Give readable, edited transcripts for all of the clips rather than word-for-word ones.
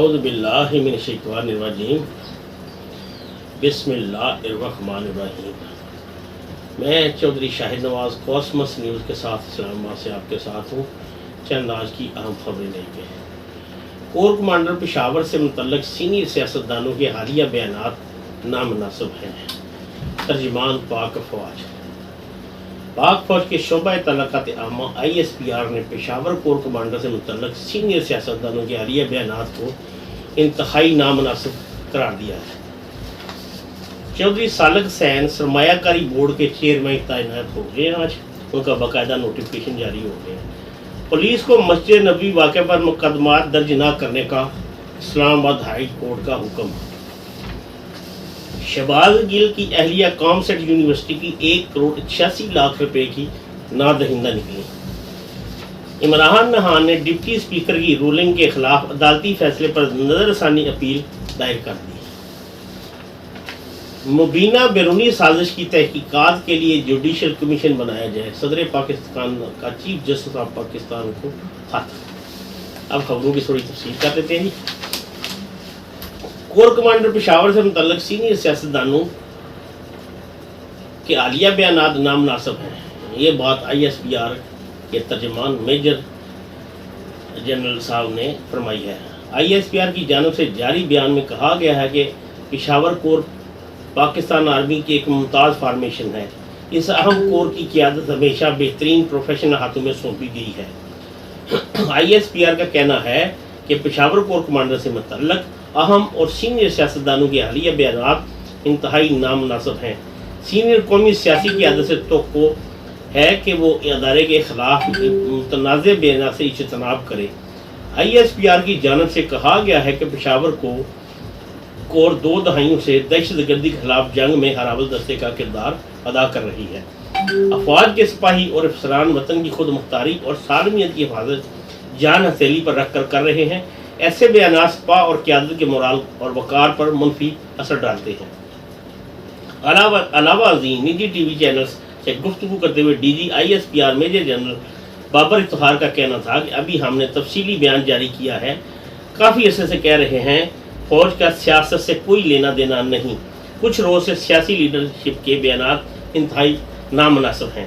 اعوذ باللہ من الشیطان الرجیم بسم اللہ الرحمن الرحیم۔ میں چودھری شاہد نواز کوسمس نیوز کے ساتھ اسلام آباد سے آپ کے ساتھ ہوں۔ چند آج کی اہم خبریں لے کے کور کمانڈر پشاور سے متعلق سینئر سیاستدانوں کے حالیہ بیانات نامناسب ہیں۔ ترجمان پاک فوج کے شعبہ تعلقات عامہ ISPR نے پشاور کور کمانڈر سے متعلق سینئر سیاستدانوں کے حالیہ بیانات کو انتہائی نامناسب قرار دیا ہے۔ چودھری سالک حسین سرمایہ کاری بورڈ کے چیئرمین تعینات ہو گئے۔ آج ان کا باقاعدہ نوٹیفکیشن جاری ہو گیا۔ پولیس کو مسجد نبوی واقعہ پر مقدمات درج نہ کرنے کا اسلام آباد ہائی کورٹ کا حکم۔ شہباز گل کی اہلیہ کام سیٹ یونیورسٹی کی 1,86,00,000 روپے کی نادہندہ نکلی۔ عمران خان نے ڈپٹی اسپیکر کی رولنگ کے خلاف عدالتی فیصلے پر نظر ثانی اپیل دائر کر دی۔ مبینہ بیرونی سازش کی تحقیقات کے لیے جوڈیشل کمیشن بنایا جائے، صدر پاکستان کا چیف جسٹس آف پاکستان کو خط۔ اب خبروں کی تھوڑی تفصیل کر دیتے ہیں۔ کور کمانڈر پشاور سے متعلق سینئر سیاستدانوں کے حالیہ بیانات نامناسب ہیں۔ یہ بات ISPR کے ترجمان میجر جنرل صاحب نے فرمائی ہے۔ ISPR کی جانب سے جاری بیان میں کہا گیا ہے کہ پشاور کور پاکستان آرمی کی ایک ممتاز فارمیشن ہے۔ اس اہم کور کی قیادت ہمیشہ بہترین پروفیشنل ہاتھوں میں سونپی گئی ہے۔ ISPR کا کہنا ہے کہ پشاور کور کمانڈر سے متعلق اہم اور سینئر سیاستدانوں کے حالیہ بیانات انتہائی نامناسب ہیں۔ سینئر قومی سیاسی قیادت سے توقع ہے کہ وہ ادارے کے خلاف متنازع بیانات سے اجتناب کرے۔ ISPR کی جانب سے کہا گیا ہے کہ پشاور کور 2 دہائیوں سے دہشت گردی کے خلاف جنگ میں ہراول دستے کا کردار ادا کر رہی ہے۔ افواج کے سپاہی اور افسران وطن کی خود مختاری اور سالمیت کی حفاظت جان ہتھیلی پر رکھ کر کر رہے ہیں۔ ایسے بیانات سپاہ اور قیادت کے مورال اور وقار پر منفی اثر ڈالتے ہیں۔ علاوہ ازیں نجی ٹی وی چینلز سے گفتگو کرتے ہوئے DG ISPR major general Babar Iftikhar کا کہنا تھا کہ ابھی ہم نے تفصیلی بیان جاری کیا ہے۔ کافی عرصے سے کہہ رہے ہیں فوج کا سیاست سے کوئی لینا دینا نہیں۔ کچھ روز سے سیاسی لیڈرشپ کے بیانات انتہائی نامناسب ہیں۔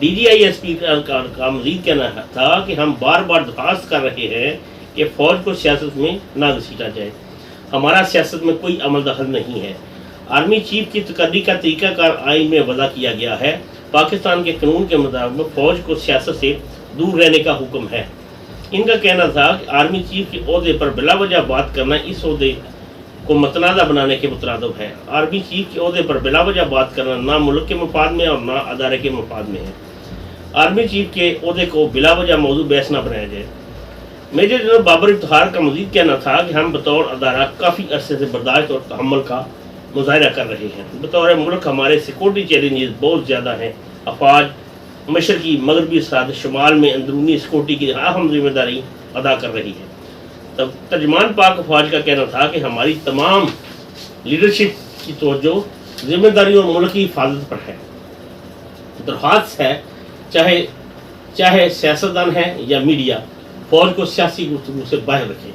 DG ISPR کا مزید کہنا تھا کہ ہم بار بار درخواست کر رہے ہیں کہ فوج کو سیاست میں نہ گھسیٹا جائے۔ ہمارا سیاست میں کوئی عمل دخل نہیں ہے۔ آرمی چیف کی تقرری کا طریقہ کار آئین میں وضع کیا گیا ہے۔ پاکستان کے قانون کے مطابق فوج کو سیاست سے دور رہنے کا حکم ہے۔ ان کا کہنا تھا کہ آرمی چیف کے عہدے پر بلا وجہ بات کرنا اس عہدے کو متنازع بنانے کے مترادف ہے۔ آرمی چیف کے عہدے پر بلا وجہ بات کرنا نہ ملک کے مفاد میں اور نہ ادارے کے مفاد میں ہے۔ آرمی چیف کے عہدے کو بلا وجہ موضوع بحث نہ بنایا جائے۔ میجر جنرل بابر افتخار کا مزید کہنا تھا کہ ہم بطور ادارہ کافی عرصے سے برداشت اور تحمل کا مظاہرہ کر رہے ہیں۔ بطور ملک ہمارے سیکورٹی چیلنجز بہت زیادہ ہیں۔ افواج مشرقی مغربی سرحد شمال میں اندرونی سیکورٹی کی اہم ذمہ داری ادا کر رہی ہے۔ ترجمان پاک فوج کا کہنا تھا کہ ہماری تمام لیڈرشپ کی توجہ ذمہ داری اور ملک کی حفاظت پر ہے۔ درخواست ہے چاہے سیاستدان ہے یا میڈیا، فوج کو سیاسی گفتگو سے باہر رکھے۔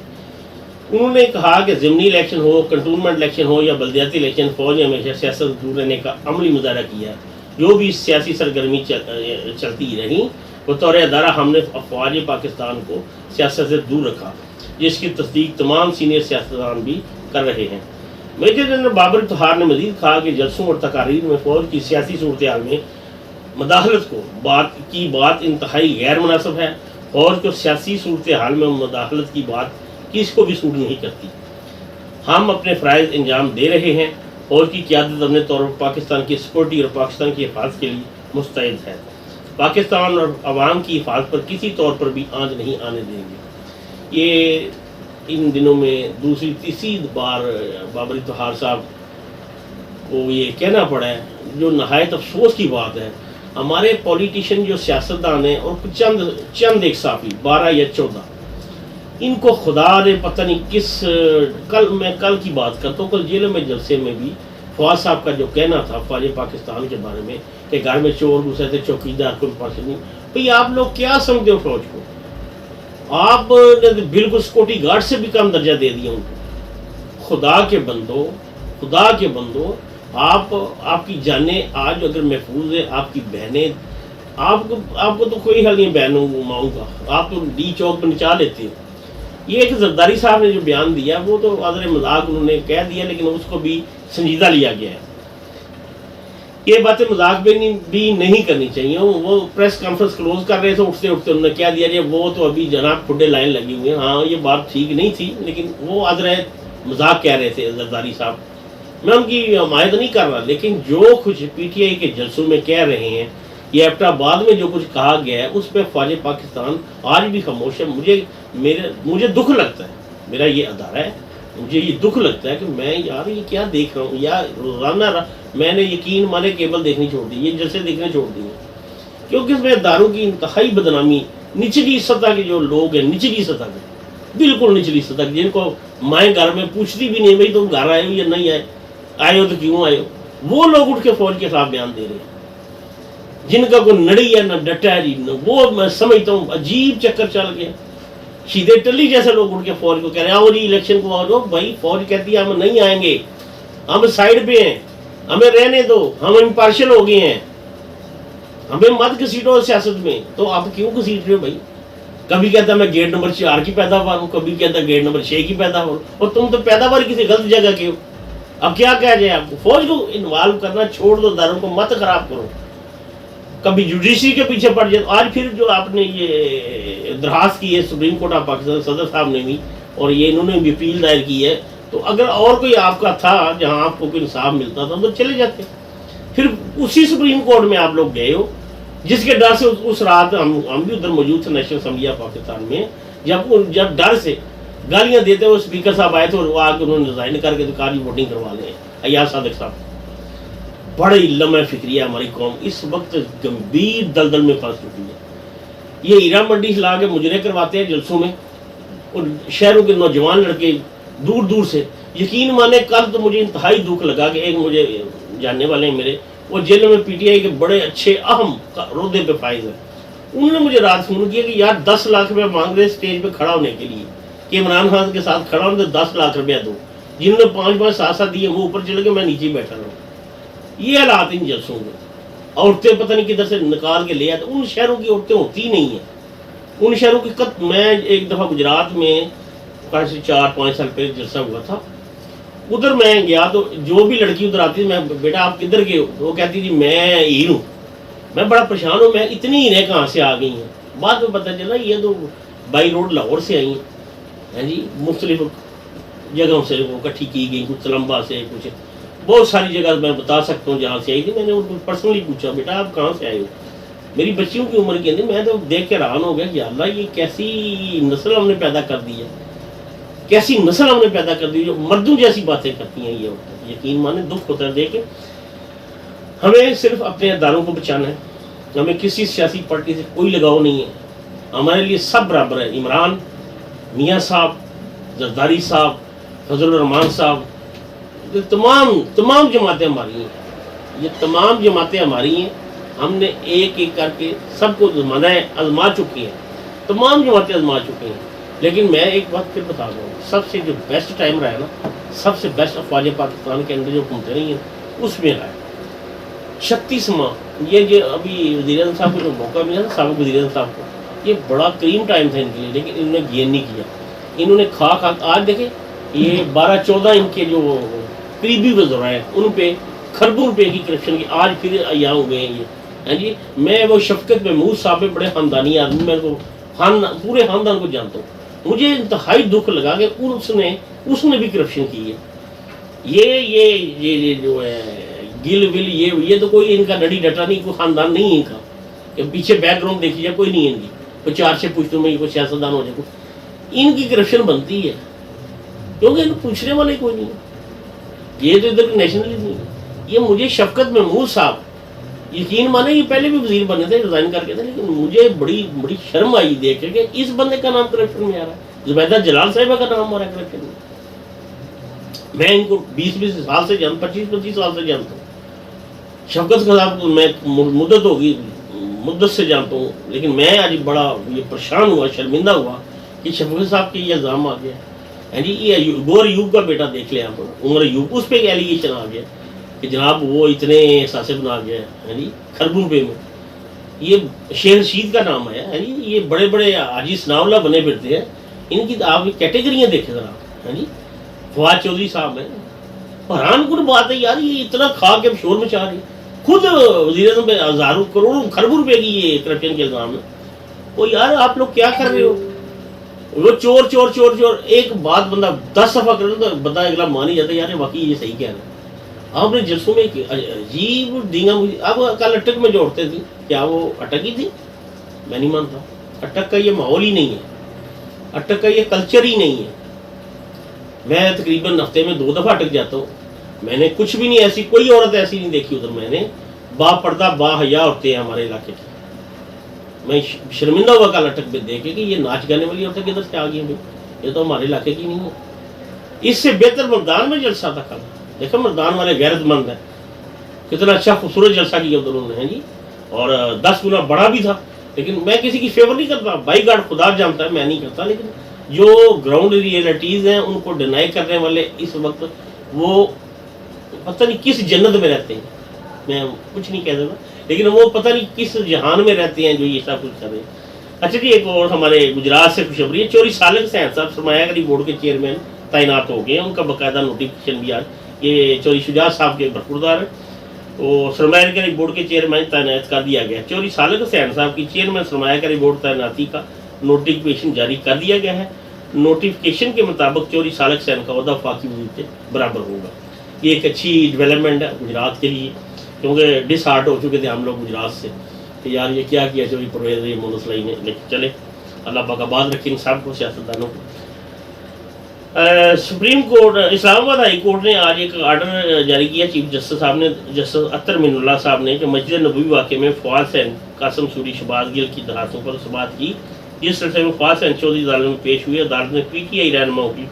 انہوں نے کہا کہ ضمنی الیکشن ہو، کنٹونمنٹ الیکشن ہو یا بلدیاتی الیکشن، فوج نے ہمیشہ سیاست سے دور رہنے کا عملی مظاہرہ کیا ہے۔ جو بھی سیاسی سرگرمی چلتی رہی، بطور ادارہ ہم نے افواج پاکستان کو سیاست سے دور رکھا، جس کی تصدیق تمام سینئر سیاستدان بھی کر رہے ہیں۔ میجر جنرل بابر افتخار نے مزید کہا کہ جلسوں اور تقاریر میں فوج کی سیاسی صورتحال میں مداخلت کی بات انتہائی غیر مناسب ہے۔ فوج کو سیاسی صورتحال میں مداخلت کی بات کس کو بھی سوٹ نہیں کرتی۔ ہم اپنے فرائض انجام دے رہے ہیں۔ فوج کی قیادت اپنے طور پر پاکستان کی سیکورٹی اور پاکستان کی حفاظت کے لیے مستعد ہے۔ پاکستان اور عوام کی حفاظت پر کسی طور پر بھی آنچ نہیں آنے دیں گے۔ یہ ان دنوں میں تیسری بار بابر افتخار صاحب کو یہ کہنا پڑا ہے، جو نہایت افسوس کی بات ہے۔ ہمارے پولیٹیشین جو سیاستدان ہیں اور چند ایک صحافی 12 یا 14، ان کو خدا نے پتہ نہیں کل کی بات کرتا ہوں، کل جیل میں جلسے میں بھی فواد صاحب کا جو کہنا تھا فوج پاکستان کے بارے میں کہ گھر میں چور گھسے تھے، چوکیدار کو پاس نہیں۔ بھئی آپ لوگ کیا سمجھتے ہو فوج کو؟ آپ نے بالکل سیکورٹی گارڈ سے بھی کم درجہ دے دیا ان کو. خدا کے بندو، خدا کے بندو، آپ کی جانیں آج اگر محفوظ ہے، آپ کی بہنیں، آپ کو تو کوئی حل نہیں بہنوں ماؤں کا، آپ تو ڈی چوک پہ نچا لیتے ہو. یہ ایک زرداری صاحب نے جو بیان دیا وہ تو عذر مذاق انہوں نے کہہ دیا، لیکن اس کو بھی سنجیدہ لیا گیا ہے. یہ باتیں مذاق بھی نہیں کرنی چاہیے. وہ پریس کانفرنس کلوز کر رہے تھے، اٹھتے اٹھتے انہوں نے کہہ دیا کہ وہ تو ابھی جناب کھڈے لائن لگی ہوئی ہیں. ہاں یہ بات ٹھیک نہیں تھی، لیکن وہ عذر مذاق کہہ رہے تھے زرداری صاحب. میں ان کی حمایت نہیں کر رہا، لیکن جو کچھ پی ٹی آئی کے جلسوں میں کہہ رہے ہیں، یہ ایبٹ آباد میں جو کچھ کہا گیا ہے، اس پہ فوج پاکستان آج بھی خاموش ہے. مجھے دکھ لگتا ہے، میرا یہ ادارہ ہے، مجھے یہ دکھ لگتا ہے کہ میں یار یہ کیا دیکھ رہا ہوں. یا روزانہ میں نے یقین مانے کیبل دیکھنی چھوڑ دی، یہ جلسے دیکھنے چھوڑ دی ہیں، کیونکہ اس میں اداروں کی انتہائی بدنامی، نچلی سطح کے جو لوگ ہیں، نچلی سطح کے، بالکل نچلی سطح کے، جن کو مائیں گھر میں پوچھتی بھی نہیں بھائی تم گھر آئے ہو یا نہیں آئے ہو تو کیوں آئے ہو، وہ لوگ اٹھ کے فوج کے خلاف بیان دے رہے ہیں. جن کا کوئی نڑی ہے نہ ڈٹا ہے جی، وہ میں سمجھتا ہوں عجیب چکر چل گیا. شیدے ٹلی جیسے لوگ اٹھ کے فوج کو کہہ رہے ہیں آؤ جی الیکشن کو آؤ. بھائی فوج کہتی ہے ہم نہیں آئیں گے، ہم سائڈ پہ ہیں، ہمیں رہنے دو، ہم امپارشل ہو گئے ہیں، ہمیں مت گھسیٹو سیاست میں. تو آپ کیوں گھسیٹ رہے ہو بھائی؟ کبھی کہتا میں گیٹ نمبر 4 کی پیداوار ہوں، کبھی کہتا گیٹ نمبر 6 کی پیداوار ہوں، اور تم تو پیداوار کسی غلط جگہ کے ہو. اب کیا کہا جائے آپ کو؟ فوج کو انوالو کرنا چھوڑ دو، اداروں کو مت خراب کرو. کبھی جوڈیشری کے پیچھے پڑ جائے. آج پھر جو آپ نے یہ درخواست کی ہے سپریم کورٹ آف پاکستان، صدر صاحب نے بھی، اور یہ انہوں نے بھی اپیل دائر کی ہے، تو اگر اور کوئی آپ کا تھا جہاں آپ کو کوئی انصاف ملتا تھا تو چلے جاتے. پھر اسی سپریم کورٹ میں آپ لوگ گئے ہو، جس کے ڈر سے اس رات ہم بھی ادھر موجود تھے نیشنل اسمبلی آف پاکستان میں، جب ڈر سے گالیاں دیتے ہوئے اسپیکر صاحب آئے تھے اور وہ آ کے انہوں نے ریزائن کر کے تو کہا جی ووٹنگ کروا لیں. ایاز صادق صاحب، بڑی لمحہ فکری ہے ہماری قوم اس وقت گمبھیر دلدل میں پھنس چکی ہے. یہ ہیرا منڈی لا کے مجرے کرواتے ہیں جلسوں میں، اور شہروں کے نوجوان لڑکے دور دور سے. یقین مانے کل تو مجھے انتہائی دکھ لگا کہ ایک مجھے جاننے والے ہیں میرے، وہ جیل میں پی ٹی آئی کے بڑے اچھے اہم عہدے پہ فائز ہیں. انہوں نے مجھے رات فون کیا کہ یار 10 لاکھ روپیہ مانگ رہے اسٹیج پہ کھڑا ہونے کے لیے، کہ عمران خان کے ساتھ کھڑا ہونے 10 لاکھ روپیہ دو. جنہوں نے 5 7 دیے وہ اوپر چلے گئے، میں نیچے بیٹھا رہا ہوں. یہ حالات ان جلسوں میں. عورتیں پتہ نہیں کدھر سے نکال کے لے آتے. ان شہروں کی عورتیں ہوتی نہیں ہیں، ان شہروں کی میں ایک دفعہ گجرات میں 4-5 سال پہلے جلسہ ہوا تھا، ادھر میں گیا تو جو بھی لڑکی ادھر آتی میں بیٹا آپ کدھر کے ہو، وہ کہتی جی میں ہیر ہوں. میں بڑا پریشان ہوں، میں اتنی ہیریں کہاں سے آ گئی ہیں. بعد میں پتہ چلا یہ تو بائی روڈ لاہور سے آئی ہیں جی، مختلف جگہوں سے وہ اکٹھی کی گئی، کچھ تلمبا سے، کچھ بہت ساری جگہ میں بتا سکتا ہوں جہاں سے آئی تھی. میں نے ان کو پرسنلی پوچھا بیٹا آپ کہاں سے آئے ہو؟ میری بچیوں کی عمر کی اندر. میں تو دیکھ کے حیران ہو گیا کہ اللہ یہ کیسی نسل ہم نے پیدا کر دی ہے، کیسی نسل ہم نے پیدا کر دی جو مردوں جیسی باتیں کرتی ہیں. یہ ہوتا ہے یقین مانے دکھ ہوتا ہے دیکھ کے. ہمیں صرف اپنے اداروں کو بچانا ہے، ہمیں کسی سیاسی پارٹی سے کوئی لگاؤ نہیں ہے. ہمارے لیے سب برابر ہے. عمران میاں صاحب، زرداری صاحب، فضل الرحمان صاحب، تمام جماعتیں ہماری ہیں. یہ تمام جماعتیں ہماری ہیں. ہم نے ایک ایک کر کے سب کو آزما چکی ہیں، تمام جماعتیں آزما چکی ہیں. لیکن میں ایک بات پھر بتا دوں، سب سے جو بیسٹ ٹائم رہا ہے نا، سب سے بیسٹ افواج پاکستان کے اندر جو حکومتیں رہی ہیں اس میں رہا ہے 36 ماہ. یہ جو ابھی وزیر اعظم صاحب کو جو موقع ملا نا، سابق وزیر اعظم صاحب کو، یہ بڑا کریم ٹائم تھا ان کے لیے، لیکن انہوں نے گین نہیں کیا. انہوں نے کھا آج دیکھیں یہ 12-14 ان کے جو قریبی وزراء ہیں ان پہ کھربوں روپے کی کرپشن کی آج پھر عیاں ہو گئے ہیں یہ. ہاں جی، میں وہ شفقت محمود صاحب بڑے خاندانی آدمی، میں کو پورے خاندان کو جانتا ہوں. مجھے انتہائی دکھ لگا کہ اس نے بھی کرپشن کی ہے. یہ جو ہے گل ول یہ تو کوئی ان کا ڈڑی ڈٹا نہیں، کوئی خاندان نہیں ہے ان کا کہ پیچھے بیک گراؤنڈ دیکھی جائے کوئی نہیں ہے ان کی. کوئی 4 سے پوچھتوں میں کوئی سیاستدان ہو جائے، ان کی کرپشن بنتی ہے کیونکہ ان کو پوچھنے والے کوئی نہیں ہے. یہ تو ادھر نیشنلزم نہیں ہے. یہ مجھے شفقت محمود صاحب، یقین مانے یہ پہلے بھی وزیر بنے تھے، ریزائن کر کے تھے، لیکن مجھے بڑی شرم آئی دیکھ کے کہ اس بندے کا نام کرپشن میں آ رہا ہے. زبیدہ جلال صاحبہ کا نام آ رہا ہے کرپشن میں. میں ان کو 20 سال سے جانتا، 25 سال سے جانتا ہوں. شفقت صاحب کو میں مدت سے جانتا ہوں، لیکن میں آج بڑا یہ پریشان ہوا، شرمندہ ہوا کہ شفیق صاحب کے یہ الزام آ گیا ہے جی. یہ گور ایوب کا بیٹا دیکھ لیں آپ, عمر ایوب, اس پہ ایک ایلیگیشن آ گیا کہ جناب وہ اتنے احساسے بنا گیا ہے جی خربون پہ میں. یہ شیر رشید کا نام ہے جی. یہ بڑے بڑے حاجی ثناء اللہ بنے پھرتے ہیں, ان کی آپ کیٹیگریاں دیکھیں ذرا ہے جی. فواد چودھری صاحب ہیں, حیران کن بات ہے یار, یہ اتنا کھا کے شور مچا رہی ہے. خود وزیر اعظم پہ ہزاروں کروڑوں خربوں روپے کی یہ کرپشن کے الزام ہے. وہ یار آپ لوگ کیا کر رہے ہو؟ وہ چور چور چور چور, ایک بات بندہ 10 دفعہ کرے تو بندہ اگلا مان ہی جاتا ہے یار واقعی یہ صحیح کہہ رہا ہے. آپ نے جلسوں میں عجیب دینگا مجھے. اب کل اٹک میں جوڑتے تھے, کیا وہ اٹک ہی تھی؟ میں نہیں مانتا. اٹک کا یہ ماحول ہی نہیں ہے, اٹک کا یہ کلچر ہی نہیں ہے. میں تقریباً ہفتے میں 2 دفعہ اٹک جاتا ہوں. میں نے کچھ بھی نہیں, ایسی کوئی عورت ایسی نہیں دیکھی ادھر. میں نے با پردہ با حیا ہوتے ہیں ہمارے علاقے کی. میں شرمندہ ہوا کل اٹک پہ دیکھ کے کہ یہ ناچ گانے والی عورتیں کدھر سے آ گئی ہیں, یہ تو ہمارے علاقے کی نہیں ہے. اس سے بہتر مردان میں جلسہ تھا کل. دیکھو مردان والے غیرت مند ہیں, کتنا اچھا خوبصورت جلسہ کیا ادھر انہوں نے جی, اور 10 گنا بڑا بھی تھا. لیکن میں کسی کی فیور نہیں کرتا, بائی گاڈ خدا جانتا ہے میں نہیں کرتا. لیکن جو گراؤنڈ ریئلٹیز ہیں ان کو ڈینائی کرنے والے اس وقت وہ پتہ نہیں کس جنت میں رہتے ہیں. میں کچھ نہیں کہہ سکتا, لیکن وہ پتہ نہیں کس جہان میں رہتے ہیں جو یہ سب کچھ کر رہے ہیں. اچھا جی, ایک اور ہمارے گجرات سے خوشخبری ہے. چوری سالک سین صاحب سرمایہ کاری بورڈ کے چیئرمین تعینات ہو گئے ہیں. ان کا باقاعدہ نوٹیفکیشن بھی آج, یہ چوری شجاعت صاحب کے برخوردار ہیں, وہ سرمایہ کاری بورڈ کے چیئرمین تعینات کر دیا گیا. چوری سالک حسین صاحب کی چیئرمین سرمایہ کاری بورڈ تعیناتی کا نوٹیفکیشن جاری کر دیا گیا ہے. نوٹیفکیشن کے مطابق چوری سالک حسین کا عہدہ وفاقی وزیر کے برابر ہوگا. یہ ایک اچھی ڈیولپمنٹ ہے گجرات کے لیے, کیونکہ ڈس ہارٹ ہو چکے تھے ہم لوگ گجرات سے کہ یار یہ کیا کیا چوری پرویز مون اسلائی نے. لیکن چلے اللہ پاک آباد رکھیں سب کو, سیاستدانوں کو. سپریم کورٹ اسلام آباد ہائی کورٹ نے آج ایک آرڈر جاری کیا چیف جسٹس صاحب نے, جسٹس اطہر من اللہ صاحب نے, کہ مسجد نبوی واقعے میں فواد حسین, قاسم سوری, شہباز گل کی درخواستوں پر سماعت کی. جس سلسلے میں فواد حسین چودھری عدالت میں پیش ہوئے. عدالت نے پی ٹی آئی رہنماؤں کی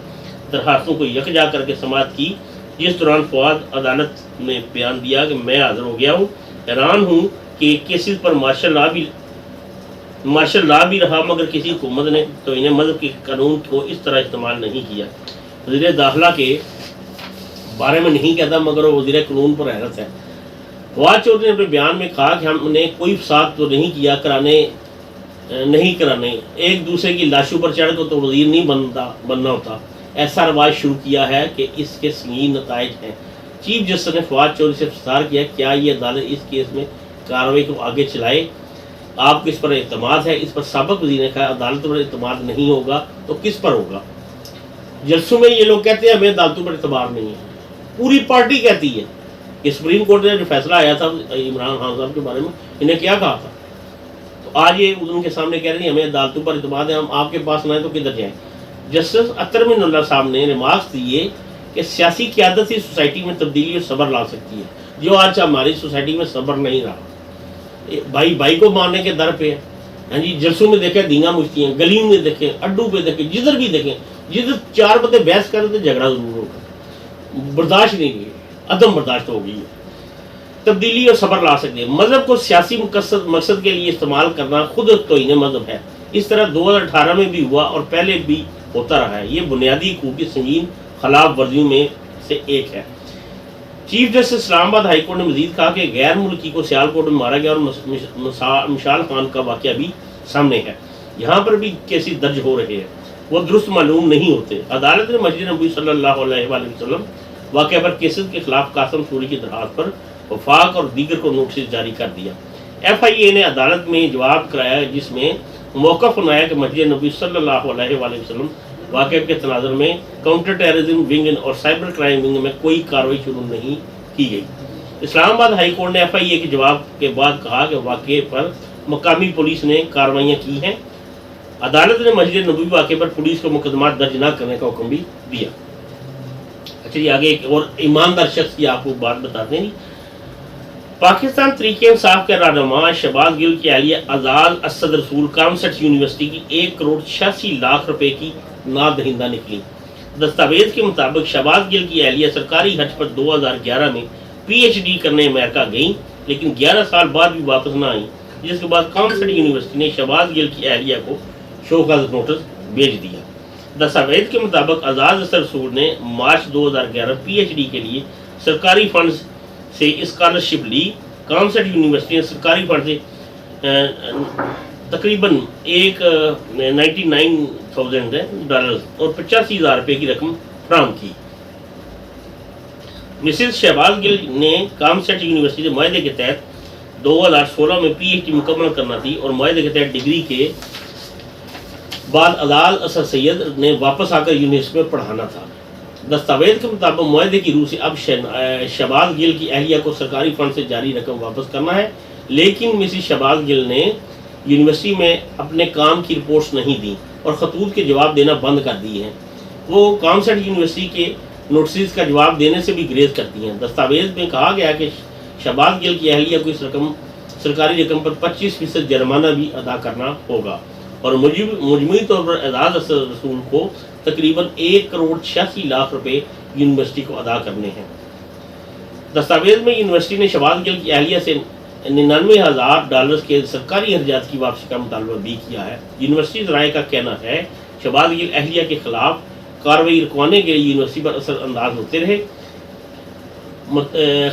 درخواستوں کو یکجا کر کے سماعت کی, جس دوران فواد عدالت نے بیان دیا کہ میں حاضر ہو گیا ہوں, حیران ہوں کہ کیسز پر مارشل لا بھی رہا, مگر کسی حکومت نے تو انہیں مذہب کے قانون کو اس طرح استعمال نہیں کیا. وزیر داخلہ کے بارے میں نہیں کہتا, مگر وہ وزیر قانون پر حیرت ہے. فواد چودھری نے اپنے بیان میں کہا کہ ہم نے کوئی فساد تو نہیں کیا, نہیں کرانے, ایک دوسرے کی لاشوں پر چڑھ کر تو وزیر نہیں بننا ہوتا. ایسا رواج شروع کیا ہے کہ اس کے سنگین نتائج ہیں. چیف جسٹس نے فواد چودھری سے استفسار کیا, کیا یہ عدالت اس کیس میں کارروائی کو آگے چلائے؟ آپ کو اس پر اعتماد ہے؟ اس پر سابق وزیر نے کہا عدالت پر اعتماد نہیں ہوگا تو کس پر ہوگا؟ جلسوں میں یہ لوگ کہتے ہیں ہمیں عدالتوں پر اعتبار نہیں ہے, پوری پارٹی کہتی ہے. کہ سپریم کورٹ نے جو فیصلہ آیا تھا عمران خان صاحب کے بارے میں, انہیں کیا کہا تھا؟ تو آج یہ ان کے سامنے کہہ رہے ہیں ہمیں عدالتوں پر اعتماد ہے, ہم آپ کے پاس نہ آئے تو کدھر جائیں. جسٹس اطہر من اللہ صاحب نے ریمارکس دیے کہ سیاسی قیادت ہی سوسائٹی میں تبدیلی اور صبر لا سکتی ہے, جو آج ہماری سوسائٹی میں صبر نہیں رہا. بھائی کو مارنے کے در پہ ہے. ہاں جی, جلسوں میں دیکھیں دینگا مچتی ہیں, گلیوں میں دیکھیں, اڈوں پہ دیکھیں, جدھر بھی دیکھیں, جدھر 4 بندے بحث کر رہے تھے جھگڑا ضرور ہوگا. برداشت نہیں کی, عدم برداشت ہو گئی ہے. تبدیلی اور صبر لا سکتے ہیں. مذہب کو سیاسی مقصد کے لیے استعمال کرنا خود توہین مذہب ہے. اس طرح 2018 میں بھی ہوا اور پہلے بھی ہوتا رہا ہے. یہ بنیادی حقوق کی سنگین خلاف ورزیوں میں سے ایک ہے. چیف جسٹس اسلام آباد ہائی کورٹ نے مزید کہا کہ غیر ملکی کو سیالکوٹ میں مارا گیا اور مشال خان کا واقعہ بھی سامنے ہے. یہاں پر بھی کیسز درج ہو رہے ہیں, وہ درست معلوم نہیں ہوتے. عدالت نے مسجد نبوی صلی اللہ علیہ وآلہ وسلم واقعہ پر کیسز کے خلاف قاسم سوری کی درخواست پر وفاق اور دیگر کو نوٹس جاری کر دیا. ایف آئی اے نے عدالت میں جواب کرایا جس میں موقف بنایا کہ مسجد نبوی صلی اللہ علیہ وآلہ وسلم واقعہ کے تناظر میں کاؤنٹر ٹیررزم ونگ اور سائبر کرائم ونگ میں کوئی کارروائی شروع نہیں کی گئی. اسلام آباد ہائی کورٹ نے ایف آئی اے کے جواب کے بعد کہا کہ واقعے پر مقامی پولیس نے کارروائیاں کی ہیں. عدالت نے مسجد نبوی واقعے پر پولیس کو مقدمات درج نہ کرنے کا حکم بھی دیا. اچھا جی, آگے ایک اور ایماندار شخص کی آپ کو بات بتاتے ہیں. پاکستان تحریک انصاف کے رہنما شہباز گل کی اہلیہ اعزاز اسد رسول کامسٹ یونیورسٹی کی 1 کروڑ 86 لاکھ روپے کی نادہندہ نکلی. دستاویز کے مطابق شہباز گل کی اہلیہ سرکاری حج پر 2011 میں پی ایچ ڈی کرنے امریکہ گئیں, لیکن 11 سال بعد بھی واپس نہ آئیں, جس کے بعد کامسٹ یونیورسٹی نے شہباز گل کی اہلیہ کو شوکاز نوٹس بھیج دیا۔ دستاویز کے مطابق اعزاز اثر رسول نے مارچ 2011 پی ایچ ڈی کے لیے سرکاری فنڈ سے اسکالرشپ لی۔ کامسٹ یونیورسٹی نے سرکاری فنڈ سے تقریباً 99,000 ڈالر اور 85,000 روپے کی رقم فراہم کی۔ مسز شہباز گل نے کامسٹ یونیورسٹی سے معاہدے کے تحت 2016 میں پی ایچ ڈی مکمل کرنا تھی اور معاہدے کے تحت ڈگری کے بعد اعزاز اثر سید نے واپس آ کر یونیورسٹی میں پڑھانا تھا۔ دستاویز کے مطابق معاہدے کی روح سے اب شہباز گل کی اہلیہ کو سرکاری فنڈ سے جاری رقم واپس کرنا ہے، لیکن مسز شہباز گل نے یونیورسٹی میں اپنے کام کی رپورٹس نہیں دیں اور خطوط کے جواب دینا بند کر دیے ہیں۔ وہ کامسٹ یونیورسٹی کے نوٹسز کا جواب دینے سے بھی گریز کرتی ہیں۔ دستاویز میں کہا گیا کہ شہباز گل کی اہلیہ کو اس سرکاری رقم پر 25% جرمانہ بھی ادا کرنا ہوگا اور مجموعی طور پر اعزاز اثر رسول کو تقریباً 1,86,00,000 روپے یونیورسٹی کو ادا کرنے ہیں۔ دستاویز میں یونیورسٹی نے شہباز گل کی اہلیہ سے 99,000 ڈالر کے سرکاری اخراجات کی واپسی کا مطالبہ بھی کیا ہے۔ یونیورسٹی ذرائع کا کہنا ہے شہباز گل اہلیہ کے خلاف کارروائی رکوانے کے لیے یونیورسٹی پر اثر انداز ہوتے رہے۔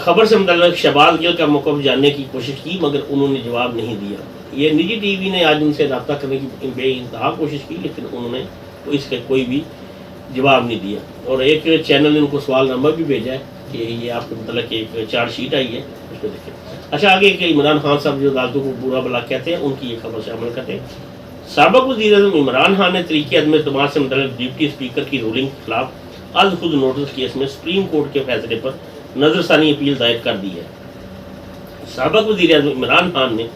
خبر سے متعلق شہباز گل کا موقف جاننے کی کوشش کی مگر انہوں نے جواب نہیں دیا۔ یہ نجی ٹی وی نے آج ان سے رابطہ کرنے کی بے انتہا کوشش کی لیکن انہوں نے اس کا کوئی بھی جواب نہیں دیا، اور ایک چینل نے ان کو سوال نامہ بھی بھیجا ہے کہ یہ آپ کے متعلق ایک چارج شیٹ آئی ہے، اس کو دیکھیں۔ اچھا، آگے کہ عمران خان صاحب جو عدالتوں کو برا بلا کہتے ہیں ان کی یہ خبر سے عمل کرتے ہیں۔ سابق وزیر اعظم عمران خان نے طریقِ عدم اعتماد سے متعلق ڈپٹی اسپیکر کی رولنگ کے خلاف از خود نوٹس کیس میں سپریم کورٹ کے فیصلے پر نظر ثانی اپیل دائر کر دی ہے۔ سابق وزیر اعظم عمران خان نے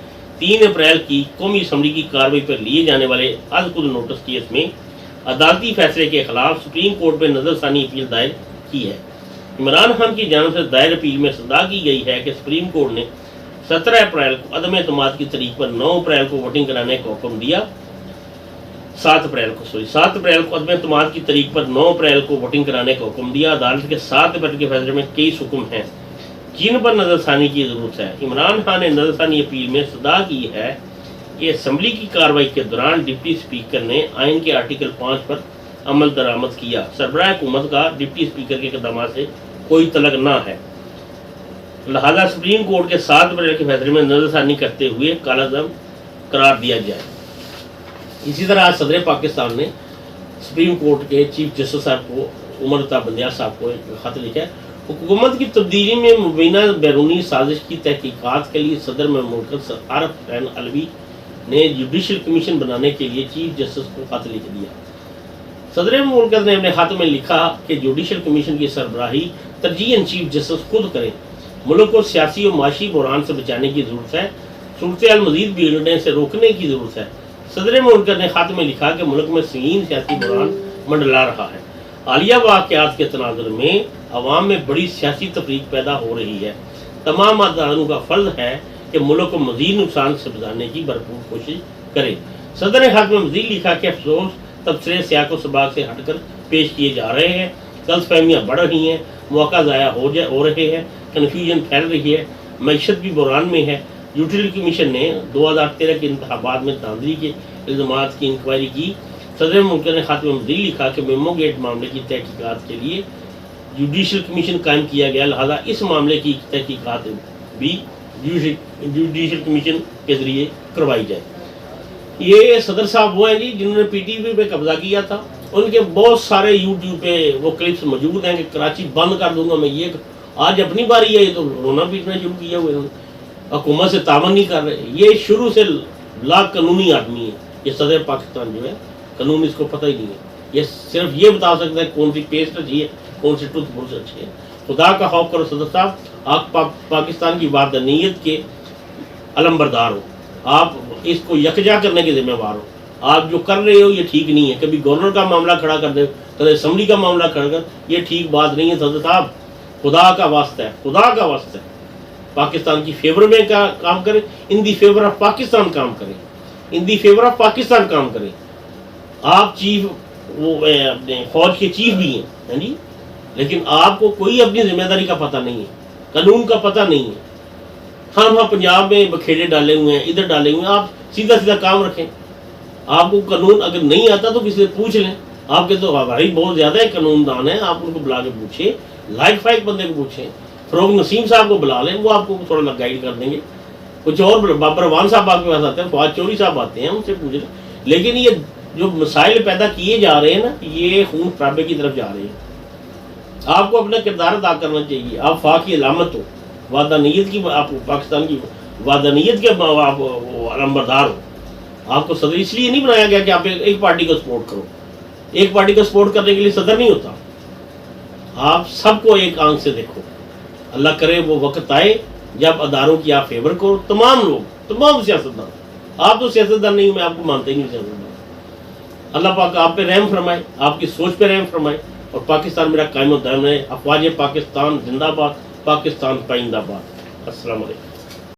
3 اپریل کی قومی اسمبلی کی کارروائی پر لیے جانے والے از خود نوٹس کیس میں عدالتی فیصلے کے خلاف سپریم کورٹ میں نظر ثانی اپیل دائر کی ہے۔ عمران خان کی جانب سے دائر اپیل میں صدا کی گئی ہے کہ سپریم کورٹ نے 17 اپریل کو عدم اعتماد کی تاریخ پر 9 اپریل کو ووٹنگ کرانے کا حکم دیا۔ 7 اپریل کو عدم اعتماد کی تاریخ پر 9 اپریل کو ووٹنگ کرانے کا حکم دیا۔ عدالت کے 7 اپریل کے فیصلے میں 23 حکم ہیں جن پر نظر ثانی کی ضرورت ہے۔ عمران خان نے نظر ثانی اپیل میں صدا کی ہے کہ اسمبلی کی کارروائی کے دوران ڈپٹی اسپیکر نے آئین کے آرٹیکل 5 پر عمل درآمد کیا۔ سربراہ حکومت کا ڈپٹی اسپیکر کے اقدامات سے کوئی تعلق نہ ہے، لہذا سپریم کورٹ کے 7 اپریل کے فیصلے میں نظر ثانی کرتے ہوئے کالعدم قرار دیا جائے۔ اسی طرح آج صدر پاکستان نے سپریم کورٹ کے چیف جسٹس صاحب کو عمر عطا بندیال صاحب کو ایک خط لکھا ہے۔ حکومت کی تبدیلی میں مبینہ بیرونی سازش کی تحقیقات کے لیے صدر مملکت عارف حسین علوی نے جوڈیشل کمیشن بنانے کے لیے چیف جسٹس کو خط لکھ دیا۔ صدر مملکت نے اپنے خط میں لکھا کہ جوڈیشل کمیشن کی سربراہی ترجیحاً چیف جسٹس خود کریں۔ ملک کو سیاسی و معاشی بحران سے بچانے کی ضرورت ہے، صورتحال مزید بگڑنے سے روکنے کی ضرورت ہے۔ صدر مملکت نے خط میں لکھا کہ ملک میں سنگین سیاسی بحران منڈلا رہا ہے۔ حالیہ واقعات کے تناظر میں عوام میں بڑی سیاسی تفریق پیدا ہو رہی ہے۔ تمام اداروں کا فرض ہے کہ ملک کو مزید نقصان سے بچانے کی بھرپور کوشش کرے۔ صدر نے خط میں مزید لکھا کہ افسوس تبصرے سیاق و سباق سے ہٹ کر پیش کیے جا رہے ہیں، غلط فہمیاں بڑھ رہی ہیں، مواقع ضائع ہو رہے ہیں، کنفیوژن پھیل رہی ہے، معیشت بھی بحران میں ہے۔ جوڈیشل کمیشن نے 2013 کے انتخابات میں دھاندلی کے الزامات کی انکوائری کی۔ صدر مملکت نے خط میں مزید لکھا کہ میمو گیٹ معاملے کی تحقیقات کے لیے جوڈیشل کمیشن قائم کیا گیا، لہذا اس معاملے کی تحقیقات بھی جوڈیشل کمیشن کے ذریعے کروائی جائے۔ یہ صدر صاحب وہ ہیں جی جنہوں نے پی ٹی وی پہ قبضہ کیا تھا۔ ان کے بہت سارے یوٹیوب پہ وہ کلپس موجود ہیں کہ کراچی بند کر دوں گا میں، یہ آج اپنی باری ہے، یہ تو رونا پیٹنا شروع کیا ہوئے انہوں نے، حکومت سے تعاون نہیں کر رہے۔ یہ شروع سے لا قانونی آدمی ہے یہ صدر پاکستان جو ہے، قانون اس کو پتہ ہی نہیں ہے۔ یہ صرف یہ بتا سکتا ہے کون سی پیسٹ اچھی ہے، کون سی ٹوتھ برش اچھی ہے۔ خدا کا خوف کرو صدر صاحب، آپ پاکستان کی وحدانیت کے علم بردار ہو، آپ اس کو یکجا کرنے کے ذمہ وار ہو۔ آپ جو کر رہے ہو یہ ٹھیک نہیں ہے، کبھی گورنر کا معاملہ کھڑا کر دے، کبھی اسمبلی کا معاملہ کھڑا کر، یہ ٹھیک بات نہیں ہے صدر صاحب۔ خدا کا واسطہ ہے، خدا کا واسطہ ہے، پاکستان کی فیور میں کام کریں، ان دی فیور آف پاکستان کام کریں، ان دی فیور آف پاکستان کام کریں۔ آپ چیف وہ اپنے فوج کے چیف بھی ہیں جی، لیکن آپ کو کوئی اپنی ذمہ داری کا پتہ نہیں ہے، قانون کا پتہ نہیں ہے۔ ہم پنجاب میں بکھیڑے ڈالے ہوئے ہیں، ادھر ڈالے ہوئے ہیں، آپ سیدھا سیدھا کام رکھیں۔ آپ کو قانون اگر نہیں آتا تو کسی سے پوچھ لیں. آپ کے تو بھائی بہت زیادہ قانون دان ہیں, آپ ان کو بلا کے پوچھیں, لائق فائق بندے کو پوچھیں. فروغ نسیم صاحب کو بلا لیں, وہ آپ کو تھوڑا گائیڈ کر دیں گے. کچھ اور بابر اعوان صاحب آپ کے پاس آتے ہیں, فواد چوہدری صاحب آتے ہیں, ان سے پوچھ لیں. لیکن یہ جو مسائل پیدا کیے جا رہے ہیں نا, یہ خون خرابے کی طرف جا رہے ہیں. آپ کو اپنا کردار ادا کرنا چاہیے. آپ فا کی علامت ہو, وحدانیت کی, آپ پاکستان کی وحدانیت کے آپ علمبردار ہو. آپ کو صدر اس لیے نہیں بنایا گیا کہ آپ ایک پارٹی کو سپورٹ کرو. ایک پارٹی کو سپورٹ کرنے کے لیے صدر نہیں ہوتا. آپ سب کو ایک آنکھ سے دیکھو. اللہ کرے وہ وقت آئے جب اداروں کی آپ فیور کرو, تمام لوگ, تمام سیاستدان. آپ تو سیاستدان نہیں, میں آپ کو مانتا ہی نہیں سیاستدان. اللہ پاک آپ پہ رحم فرمائے, آپ کی سوچ پہ رحم فرمائے, اور پاکستان میرا قائم و دائم ہے. افواج پاکستان زندہ باد, پاکستان پائندہ باد. السلام علیکم.